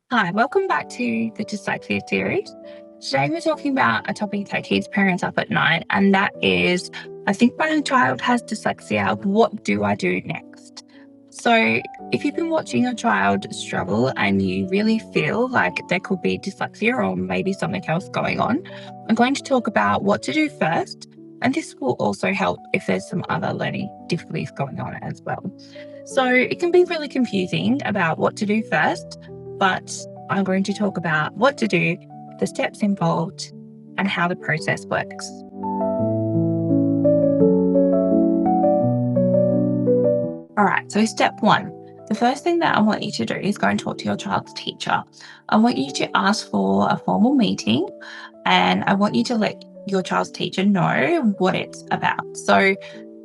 Hi, welcome back to the Dyslexia series. Today we're talking about a topic that keeps parents up at night, and that is, I think my child has dyslexia. What do I do next? So, if you've been watching your child struggle and you really feel like there could be dyslexia or maybe something else going on, I'm going to talk about what to do first. And this will also help if there's some other learning difficulties going on as well. So, it can be really confusing about what to do first, but I'm going to talk about what to do, the steps involved, and how the process works. All right, so step one. The first thing that I want you to do is go and talk to your child's teacher. I want you to ask for a formal meeting and I want you to let your child's teacher know what it's about. So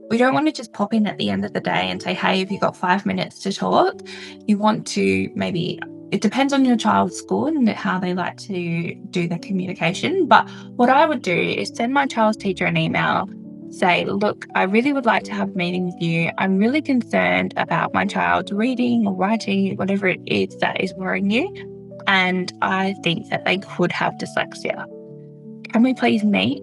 we don't want to just pop in at the end of the day and say, hey, have you got 5 minutes to talk? You want to maybe, it depends on your child's school and how they like to do their communication. But what I would do is send my child's teacher an email, say, look, I really would like to have a meeting with you. I'm really concerned about my child's reading or writing, whatever it is that is worrying you. And I think that they could have dyslexia. Can we please meet?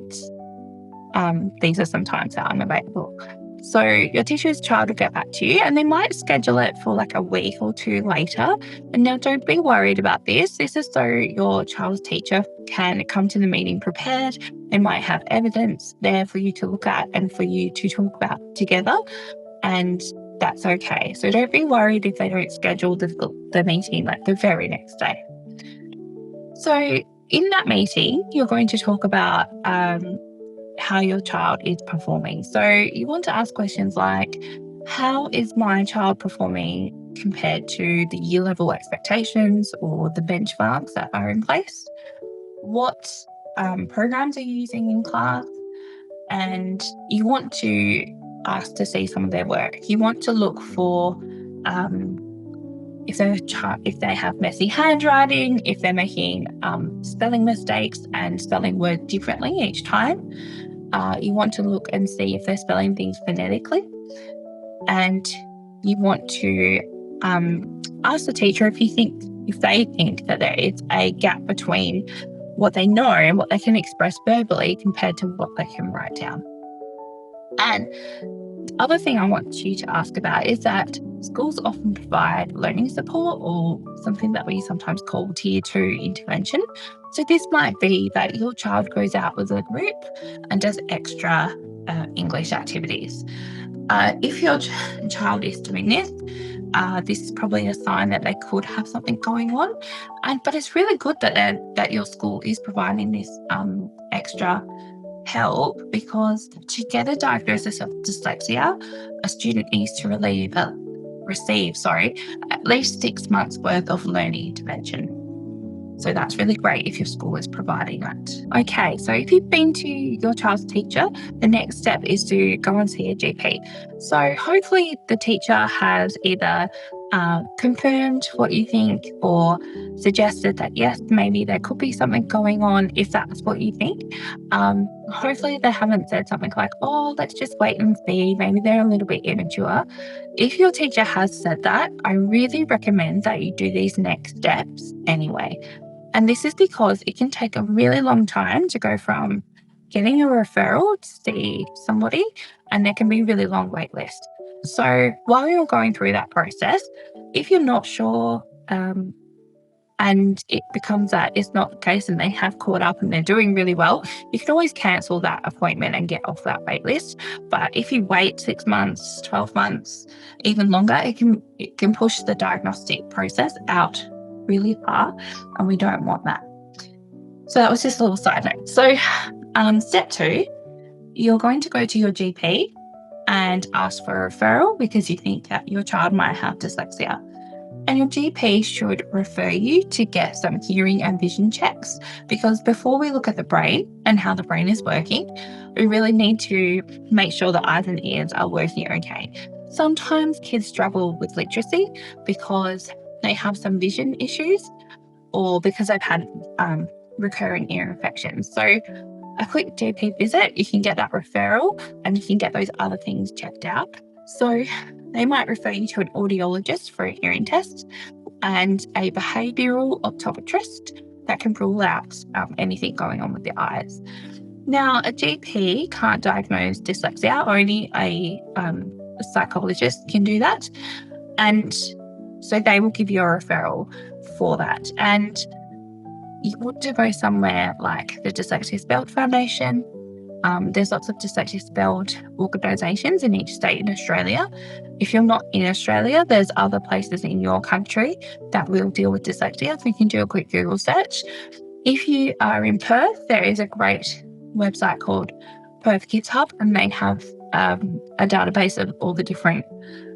These are some times that I'm available. So your teacher's child will get back to you and they might schedule it for like a week or two later. And now don't be worried about this. This is so your child's teacher can come to the meeting prepared. They might have evidence there for you to look at and for you to talk about together. And that's okay. So don't be worried if they don't schedule the meeting like the very next day. So in that meeting, you're going to talk about how your child is performing. So you want to ask questions like, how is my child performing compared to the year level expectations or the benchmarks that are in place? What programs are you using in class? And you want to ask to see some of their work. You want to look for if they have messy handwriting, if they're making spelling mistakes and spelling words differently each time. You want to look and see if they're spelling things phonetically. And you want to ask the teacher if they think that there is a gap between what they know and what they can express verbally compared to what they can write down. And the other thing I want you to ask about is that schools often provide learning support or something that we sometimes call Tier 2 intervention. So this might be that your child goes out with a group and does extra English activities. If your child is doing this, this is probably a sign that they could have something going on. But it's really good that your school is providing this extra help, because to get a diagnosis of dyslexia, a student needs to receive at least 6 months worth of learning intervention. So that's really great if your school is providing that. Okay, so if you've been to your child's teacher, the next step is to go and see a GP. So hopefully the teacher has either confirmed what you think or suggested that, yes, maybe there could be something going on if that's what you think. Hopefully they haven't said something like, oh, let's just wait and see. Maybe they're a little bit immature. If your teacher has said that, I really recommend that you do these next steps anyway. And this is because it can take a really long time to go from getting a referral to see somebody, and there can be a really long wait list. So while you're going through that process, if you're not sure and it becomes that it's not the case and they have caught up and they're doing really well, you can always cancel that appointment and get off that wait list. But if you wait 6 months, 12 months, even longer, it can push the diagnostic process out really far, and we don't want that. So that was just a little side note. So step 2, you're going to go to your GP and ask for a referral because you think that your child might have dyslexia. And your GP should refer you to get some hearing and vision checks, because before we look at the brain and how the brain is working, we really need to make sure the eyes and ears are working okay. Sometimes kids struggle with literacy because they have some vision issues or because they've had recurring ear infections. So a quick GP visit, you can get that referral and you can get those other things checked out. So they might refer you to an audiologist for a hearing test, and a behavioural optometrist that can rule out anything going on with the eyes. Now, a GP can't diagnose dyslexia, only a psychologist can do that. And so they will give you a referral for that. And you want to go somewhere like the Dyslexia Spelled Foundation. There's lots of Dyslexia Spelled organisations in each state in Australia. If you're not in Australia, there's other places in your country that will deal with dyslexia. So you can do a quick Google search. If you are in Perth, there is a great website called Perth Kids Hub, and they have a database of all the different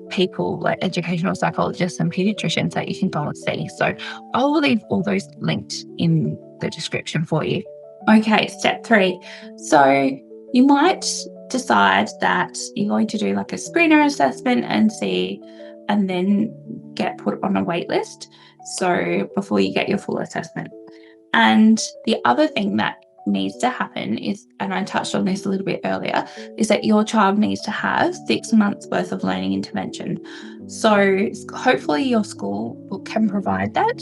people, like educational psychologists and pediatricians, that you can go and see. So I'll leave all those linked in the description for you. Okay, step 3. So you might decide that you're going to do like a screener assessment and then get put on a wait list. So before you get your full assessment. And the other thing that needs to happen is, and I touched on this a little bit earlier, is that your child needs to have 6 months worth of learning intervention. So hopefully your school can provide that.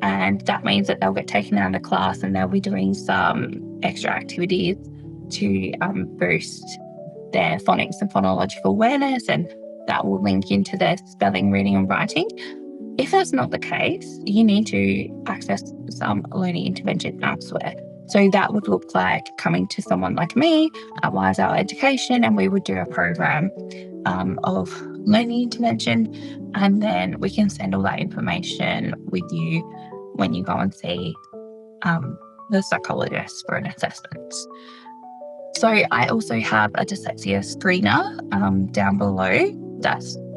And that means that they'll get taken out of class and they'll be doing some extra activities to boost their phonics and phonological awareness, and that will link into their spelling, reading and writing. If that's not the case, you need to access some learning intervention elsewhere. So that would look like coming to someone like me at Wise Our Education, and we would do a program of learning intervention, and then we can send all that information with you when you go and see the psychologist for an assessment. So I also have a dyslexia screener down below.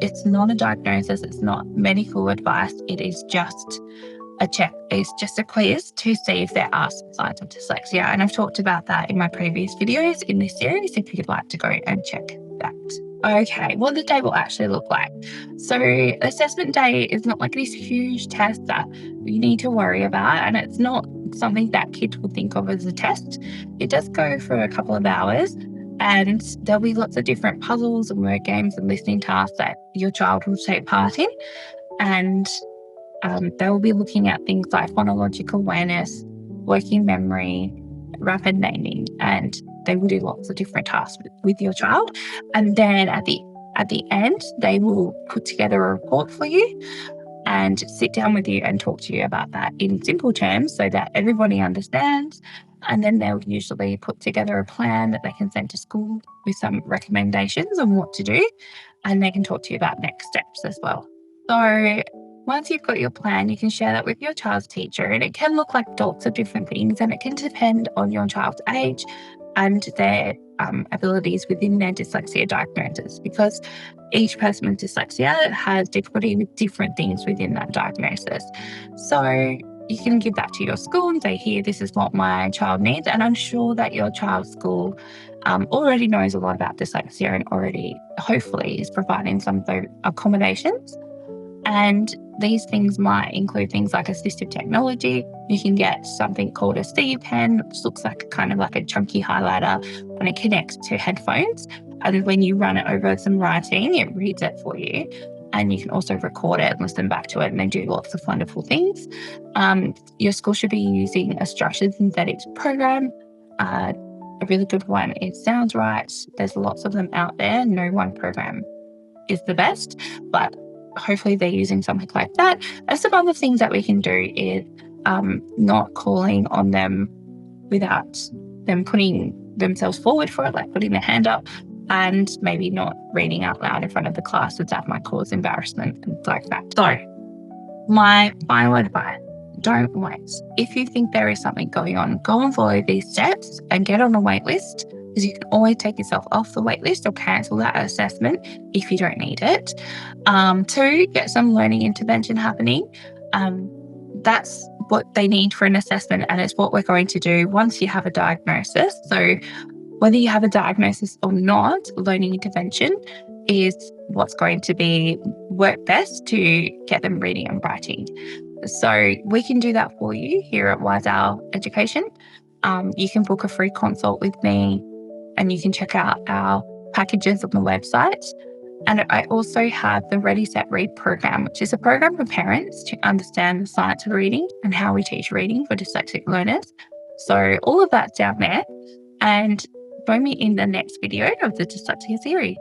It's not a diagnosis, it's not medical advice, it is just a check. It's just a quiz to see if there are some signs of dyslexia. And I've talked about that in my previous videos in this series if you'd like to go and check that. Okay, what the day will actually look like. So assessment day is not like this huge test that you need to worry about, and it's not something that kids would think of as a test. It does go for a couple of hours, and there'll be lots of different puzzles and word games and listening tasks that your child will take part in. And they will be looking at things like phonological awareness, working memory, rapid naming, and they will do lots of different tasks with your child. And then at the end, they will put together a report for you and sit down with you and talk to you about that in simple terms so that everybody understands. And then they'll usually put together a plan that they can send to school with some recommendations on what to do. And they can talk to you about next steps as well. So once you've got your plan, you can share that with your child's teacher, and it can look like lots of different things, and it can depend on your child's age and their abilities within their dyslexia diagnosis, because each person with dyslexia has difficulty with different things within that diagnosis. So you can give that to your school and say, here, this is what my child needs. And I'm sure that your child's school already knows a lot about dyslexia and already, hopefully, is providing some of those accommodations. And these things might include things like assistive technology. You can get something called a C pen, which looks like kind of like a chunky highlighter, and it connects to headphones. And when you run it over some writing, it reads it for you. And you can also record it and listen back to it, and they do lots of wonderful things. Your school should be using a structured synthetics program. A really good one is Sounds Right. There's lots of them out there. No one program is the best, but hopefully they're using something like that. And some other things that we can do is not calling on them without them putting themselves forward for it, like putting their hand up, and maybe not reading out loud in front of the class, as that might cause embarrassment and things like that. So my final advice, don't wait. If you think there is something going on, go and follow these steps and get on a wait list, because you can always take yourself off the wait list or cancel that assessment if you don't need it. 2, get some learning intervention happening. That's what they need for an assessment, and it's what we're going to do once you have a diagnosis. So whether you have a diagnosis or not, learning intervention is what's going to work best to get them reading and writing. So we can do that for you here at Wise Our Education. You can book a free consult with me, and you can check out our packages on the website. And I also have the Ready, Set, Read program, which is a program for parents to understand the science of reading and how we teach reading for dyslexic learners. So all of that's down there. And join me in the next video of the dyslexia series.